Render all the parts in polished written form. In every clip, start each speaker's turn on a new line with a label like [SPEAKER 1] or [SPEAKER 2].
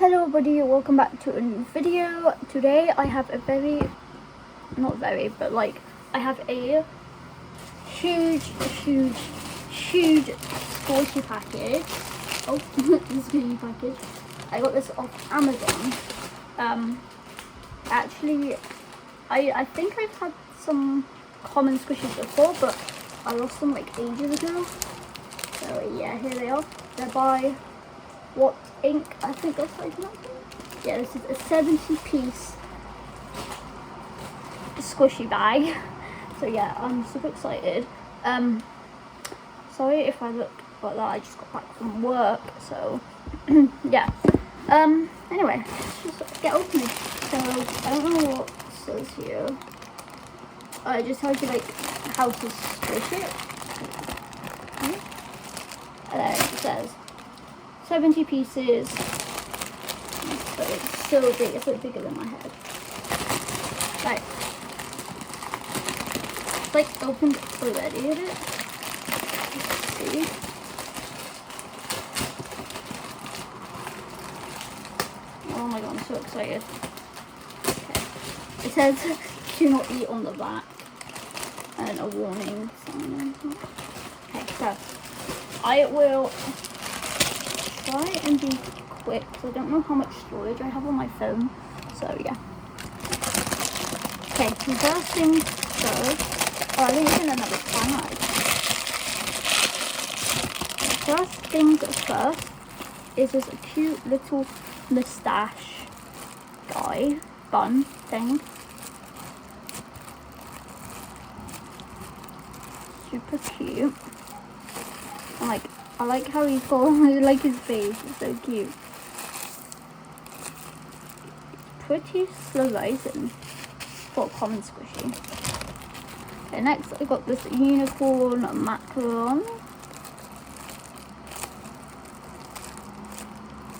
[SPEAKER 1] Hello everybody, welcome back to a new video. Today I have a I have a huge squishy package. Oh, this squishy package. I got this off Amazon. Actually, I think I've had some common squishies before, but I lost them like ages ago. So yeah, here they are. They're by What Inc. I think that's how you pronounce it. Yeah, this is a 70-piece squishy bag. So yeah, I'm super excited. Sorry if I look like that. I just got back from work, so yeah. Anyway, let's just get opening. So I don't know what it says here. It just tells you like how to squish it. And then it says 70 pieces. So it's so big, it's like bigger than my head. Right. It's like opened already, is it? Let's see. Oh my god, I'm so excited. Okay. It says do not eat on the back. And a warning sign. Okay, so I will try and be quick because I don't know how much storage I have on my phone. So yeah. Okay, so first things first. Oh, I think it's in another bag. First things first is this cute little moustache bun thing. Super cute. And I like how he's got, I like his face, it's so cute. Pretty slow rising for a common squishy. Okay, next I got this unicorn macaron.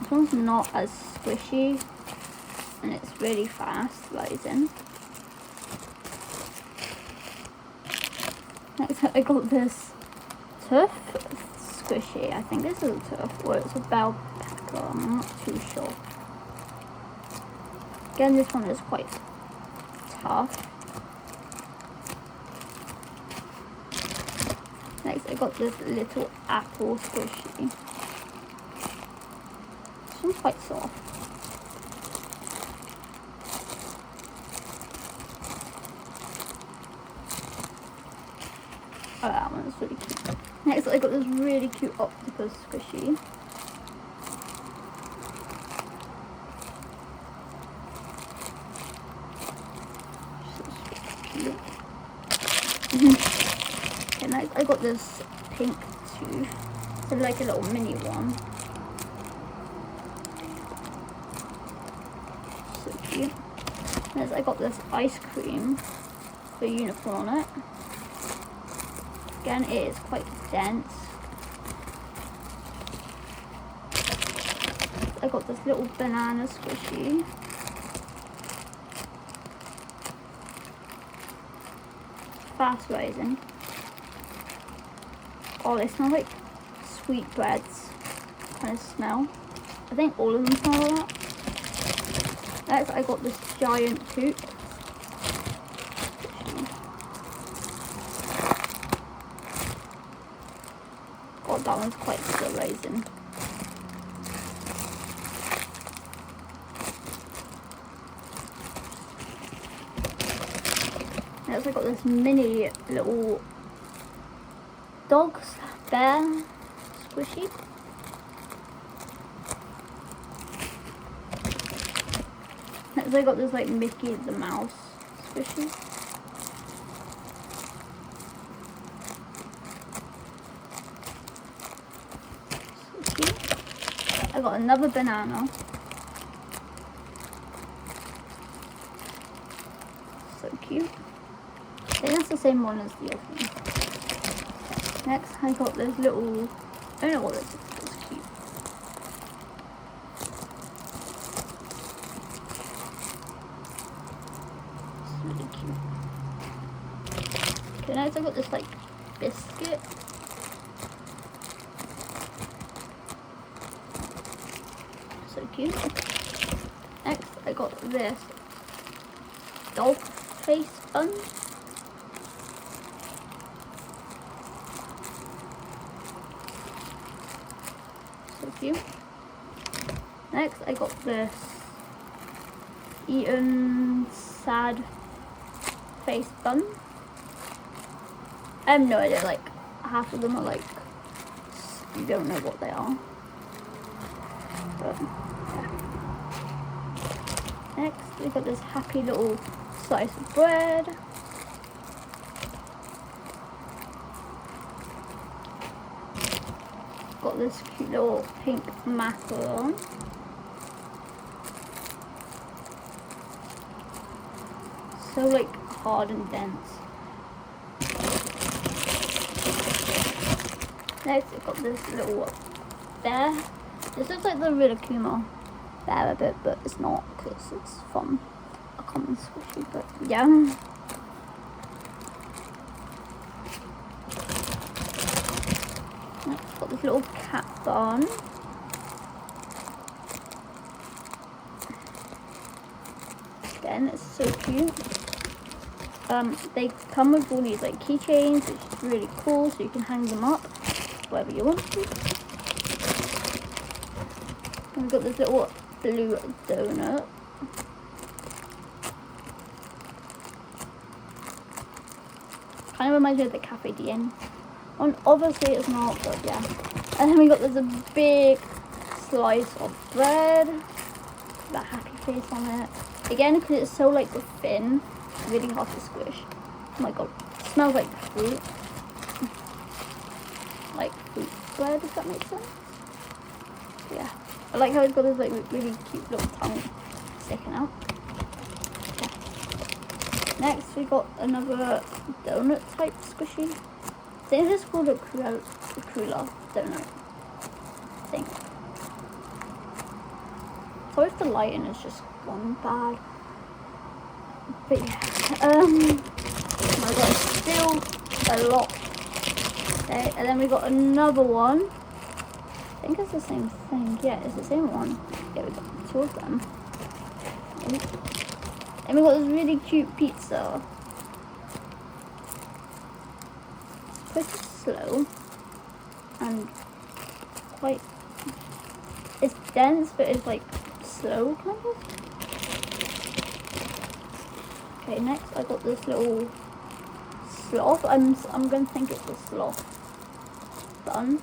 [SPEAKER 1] This one's not as squishy and it's really fast rising. Next I got this turf squishy. I think this is a turf or it's a bell pecker, I'm not too sure. Again, this one is quite tough. Next I got this little apple squishy. This one's quite soft. Oh, that one's really cute. Next I got this really cute octopus squishy. Okay, next I got this pink tooth. So like a little mini one. So cute. Next I got this ice cream with a unicorn on it. Again, it is quite dense. I got this little banana squishy. Fast rising. Oh, they smell like sweetbreads kind of smell. I think all of them smell like that. Next, I got this giant toot. God, that one's quite slow rising. Next, I got this mini little bear squishy. Next, I got this like Mickey the Mouse squishy. So cute. I got another banana. So cute. I think that's the same one as the other one. Next, I got this little, I don't know what this is, it's cute. It's really cute. Okay, next I got this like biscuit. So cute. Next, I got this dog face bun. So cute. Next, I got this Eaten sad face bun. I have no idea, like half of them are like, you don't know what they are. But, yeah. Next, we got this happy little slice of bread. Got this cute little pink macaron. So like hard and dense. Next, I've got this little bear. This looks like the Rilakkuma bear a bit, but it's not because it's from a common squishy. But yeah. Next, got this little cat bun. Again, it's so cute. They come with all these like keychains, which is really cool, so you can hang them up wherever you want to. And we've got this little blue donut. Kind of reminds me of the Cafe Dien one. Obviously it's not, but yeah. And then we got this a big slice of bread with a happy face on it. Again, because it's so like thin, really hard to squish. Oh my god, it smells like fruit. Like fruit bread, if that makes sense. Yeah, I like how it's got this like really cute little tongue sticking out. Yeah. Next, we got another donut type squishy. I think it's called a cruller donut. I think. Sorry if the lighting is just gone bad. But yeah, oh my god, it's still a lot. Okay, and then we got another one. I think it's the same thing. Yeah, it's the same one. Yeah, we got two of them. And we got this really cute pizza. It's pretty slow and quite. It's dense, but it's like slow kind of. Okay, next I got this little sloth. I'm gonna think it's a sloth bun.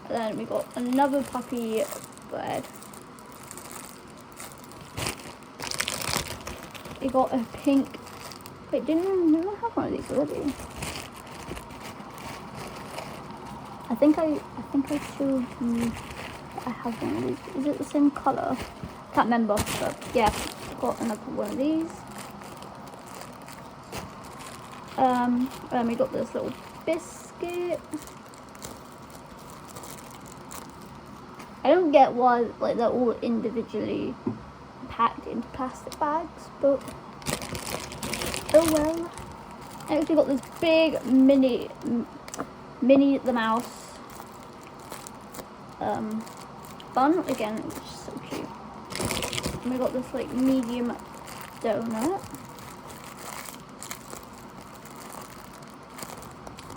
[SPEAKER 1] And then we got another puppy bread. We got a pink. Wait, didn't I have one of these already? I think I showed you. I have one of these. Is it the same color? Can't remember, but yeah. Got another one of these. And then we got this little biscuit. I don't get why like they're all individually packed into plastic bags, but oh well. Next we got this big Minnie the Mouse bun again, which is so cute. And we got this like medium donut.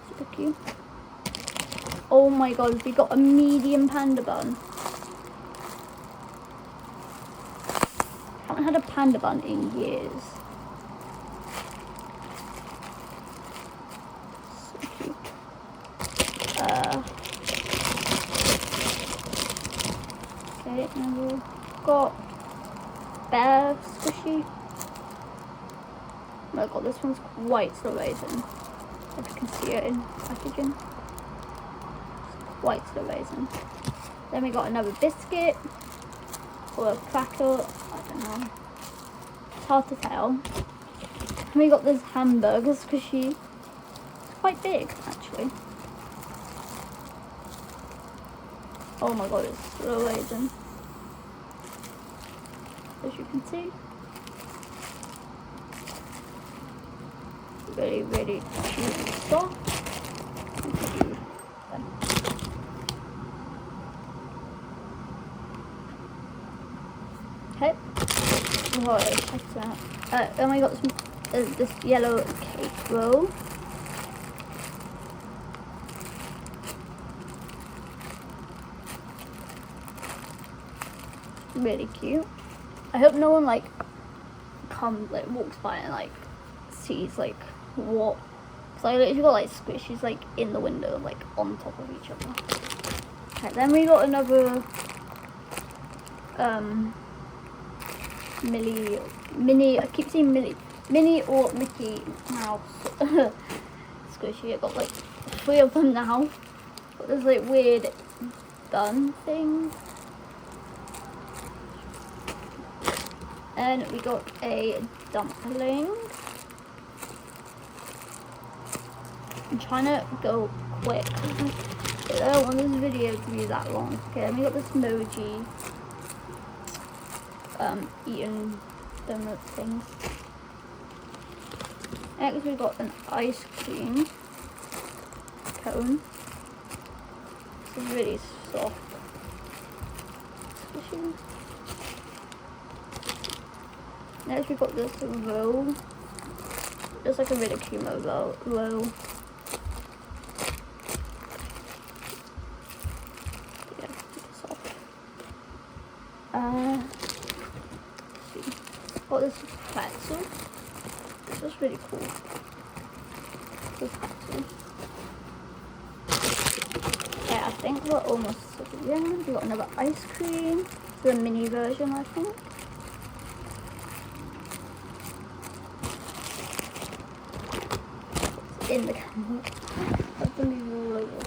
[SPEAKER 1] Super cute. Oh my god, we got a medium panda bun. Haven't had a panda bun in years. So cute. Okay, and we've got bear squishy. Oh my god, this one's quite slow raisin. If you can see it in packaging. It's quite slow raisin. Then we got another biscuit. Or a cracker. I don't know. It's hard to tell. And we got this hamburger squishy. It's quite big actually. Oh my god, it's slow raisin. As you can see, really, really chewy soft. Okay. Right, check that. Then we got this yellow cake roll. Really cute. I hope no one like walks by and like sees like what. So I literally got like squishies like in the window, like on top of each other. Okay, then we got another mini. I keep saying Minnie or Mickey Mouse squishy. I got like 3 of them now. Got this like weird gun thing. And we got a dumpling. I'm trying to go quick. I don't want this video to be that long. Okay, then we got this emoji. Eating donut things. Next we got an ice cream cone. This is really soft. Squishy. Next we got this roll. Just like a really cute roll. Yeah, it's soft. Got this pretzel. This is really cool. This pretzel. Okay, I think we're almost to the end. We got another ice cream. It's a mini version, I think. It's in the camera. That's gonna be all over.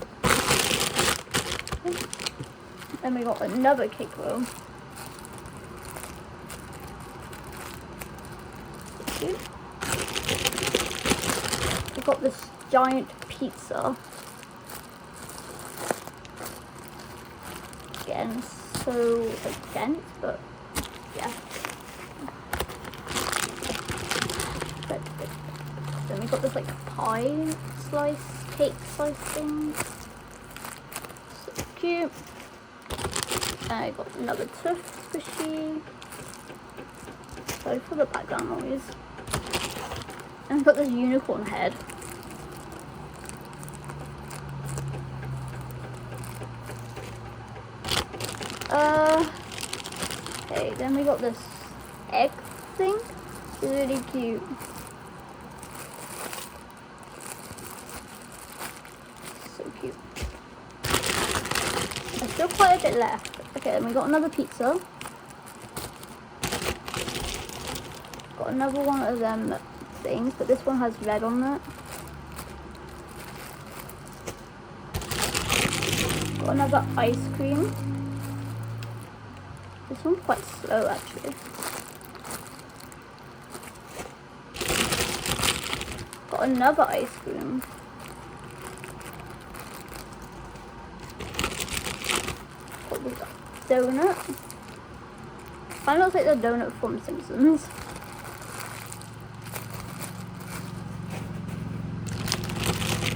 [SPEAKER 1] Then we got another cake roll. We got this giant pizza. Again, so like dense, but yeah. Then we got this like pie slice, cake slice thing. So cute. And I got another Tuff squishy. Sorry for the background noise. And I've got this unicorn head. Okay, then we got this egg thing. It's really cute. So cute. There's still quite a bit left. Okay, then we got another pizza. Got another one of them things, but this one has red on it. Got another ice cream. This one's quite slow actually. Got another ice cream. Got this donut. Kind of looks like the donut from Simpsons.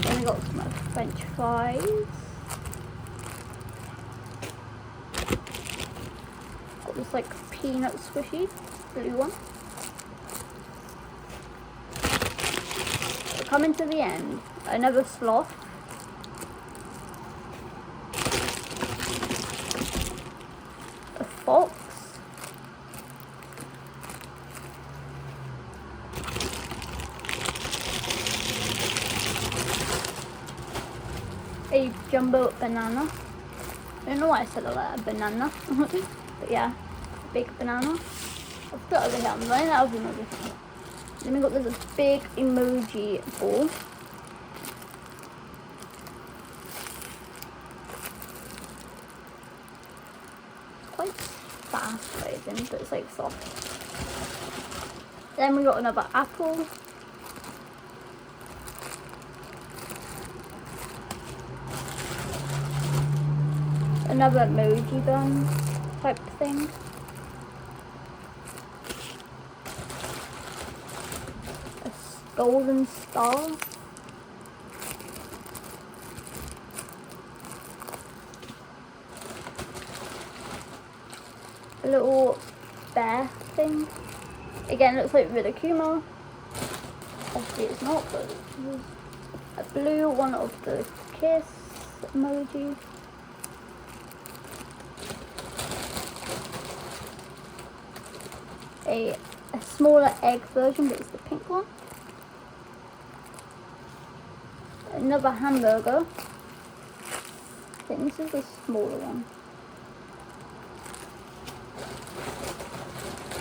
[SPEAKER 1] Then we got some French fries. Got this like peanut squishy blue one. We're coming to the end. Another sloth. A fox. A jumbo banana. I don't know why I said all that, banana. But yeah, big banana. I've got over here, I'm running out of emojis. Then we got this big emoji ball. Quite fast frozen, but it's like soft. Then we got another apple. Another emoji gun type thing. A golden star. A little bear thing. Again, it looks like Rillacumo. Obviously it's not, but there's a blue one of the kiss emoji. A smaller egg version, but it's the pink one. Another hamburger. I think this is the smaller one.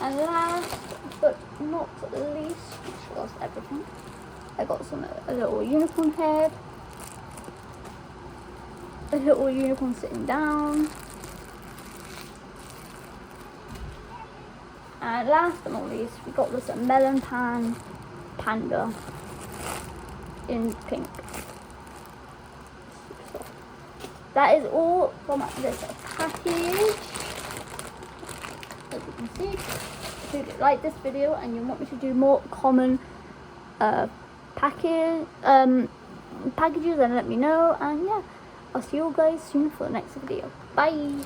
[SPEAKER 1] And last but not least, which lost everything, I got a little unicorn head, a little unicorn sitting down, and last but not least, we got this melon pan panda in pink. That is all from this package. As you can see, if you like this video and you want me to do more common packages, then let me know. And yeah, I'll see you guys soon for the next video. Bye.